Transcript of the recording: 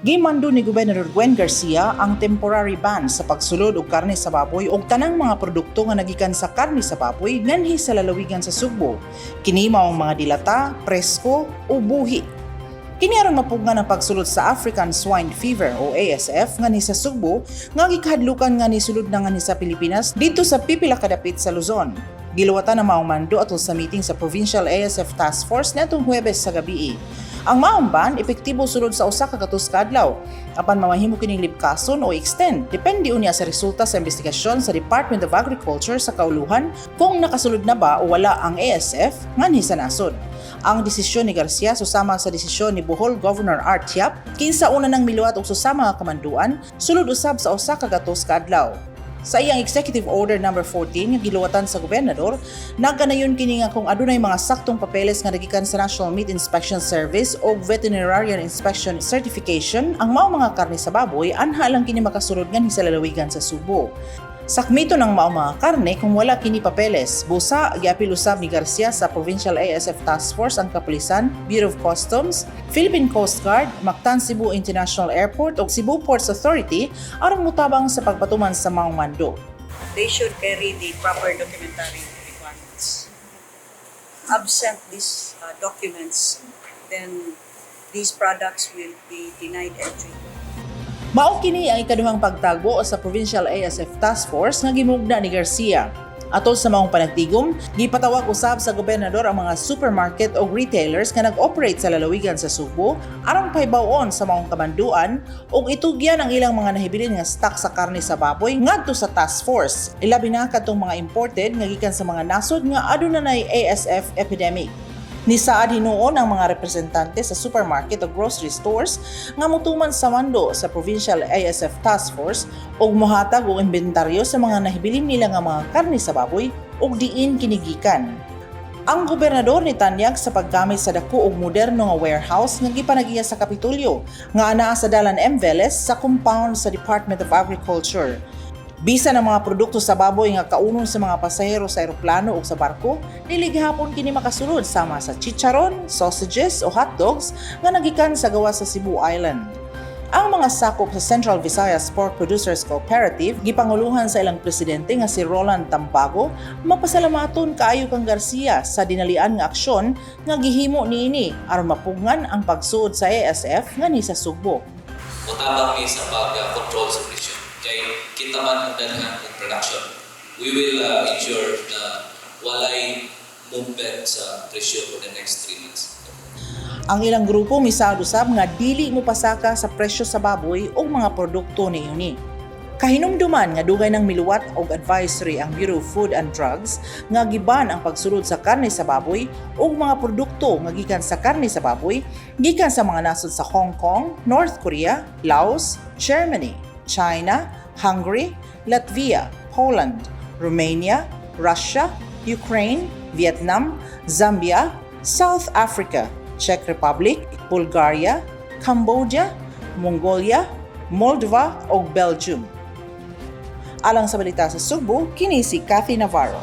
Gimando ni Gobernador Gwen Garcia ang temporary ban sa pagsulod og karne sa baboy ug tanang mga produkto nga nagikan sa karne sa baboy nganhi sa lalawigan sa Sugbo. Kini mao ang mga dilata, presko o buhi. Kini aron mapugnan ang pagsulod sa African Swine Fever o ASF nganhi sa Sugbo nga gikahadlukan nga ni sulod na nganhi sa Pilipinas dito sa pipila ka dapit sa Luzon. Giluwatan na maong mando atol sa meeting sa Provincial ASF Task Force nitong Huwebes sa gabii. Ang maong ban epektibo sulod sa usa ka katus ka adlaw apan mamahimo kining libkason o extend depende unya sa resulta sa investigasyon sa Department of Agriculture sa kauluhan kung nakasulod na ba o wala ang ASF nganhi sa nasod. Ang desisyon ni Garcia susama sa desisyon ni Bohol Governor Art Yap kinsa una nang miluwat og susama nga kamanduan sulod usab sa usa ka katus ka adlaw. Sa iyang Executive Order No. 14 nga giluwatan sa gobernador, nagkanayon kini nga kung adunay mga saktong papeles nga nagikan sa National Meat Inspection Service o Veterinarian Inspection Certification ang mao mga karne sa baboy anha lang kini makasulod nganhi sa lalawigan sa Subo. Sakmito ng mao mga karne kung wala kini papeles. Busa giapil usab ni Garcia sa Provincial ASF Task Force ang Kapulisan, Bureau of Customs, Philippine Coast Guard, Mactan Cebu International Airport ug Cebu Ports Authority aron mutabang sa pagpatuman sa maong mando. They should carry the proper documentary requirements. Absent these documents, then these products will be denied entry. Mao kini ang ikaduhang pagtagbo sa Provincial ASF Task Force nga gimugna ni Garcia. Atol sa maong panagtigom, gipatawag usab sa gobernador ang mga supermarket o retailers nga nag-operate sa lalawigan sa Subo aron pahibaw-on sa maong kamanduan ug itugyan ang ilang mga nahibilin nga stock sa karne sa baboy ngadto sa task force. Ilabi na kadtong mga imported nga gikan sa mga nasod nga adunay ASF epidemic. Nisaad hinuon ang mga representante sa supermarket o grocery stores nga mutuman sa mando sa Provincial ASF Task Force ug mohatag og inventaryo sa mga nahibilin nila nga mga karne sa baboy ug diin kinigikan. Ang gobernador ni tanyag sa paggamit sa dako og moderno nga warehouse nga gipanagiya sa Kapitolyo nga anaa sa Dalan M. Velez sa compound sa Department of Agriculture. Bisan ang mga produkto sa baboy nga kaunon sa mga pasahero sa eroplano o sa barko, nilighapon kini makasulod sama sa chicharon, sausages o hotdogs nga nagikan sa gawa sa Cebu Island. Ang mga sakop sa Central Visayas Pork Producers Cooperative gipanguluhan sa ilang presidente nga si Roland Tambago, mapasalamaton kaayo kang Garcia sa dinalian nga aksyon nga gihimo niini aron mapugngan ang pagsuod sa ASF nganhi sa Sugbo. Mutabang ni sa pag-control sa presyo. Kaya kita man ang daghan ng production. We will ensure na walay movement sa presyo for the next 3 months. Ang ilang grupo misaad usab nga dili mo pasaka sa presyo sa baboy o mga produkto niini. Kahinumduman nga dugay nang miluwat og advisory ang Bureau of Food and Drugs nga giban ang pagsulod sa karne sa baboy ug mga produkto nga gikan sa karne sa baboy gikan sa mga nasod sa Hong Kong, North Korea, Laos, Germany, China, Hungary, Latvia, Poland, Romania, Russia, Ukraine, Vietnam, Zambia, South Africa, Czech Republic, Bulgaria, Cambodia, Mongolia, Moldova ug Belgium. Alang sa balita sa Sugbo, kini si Kathy Navarro.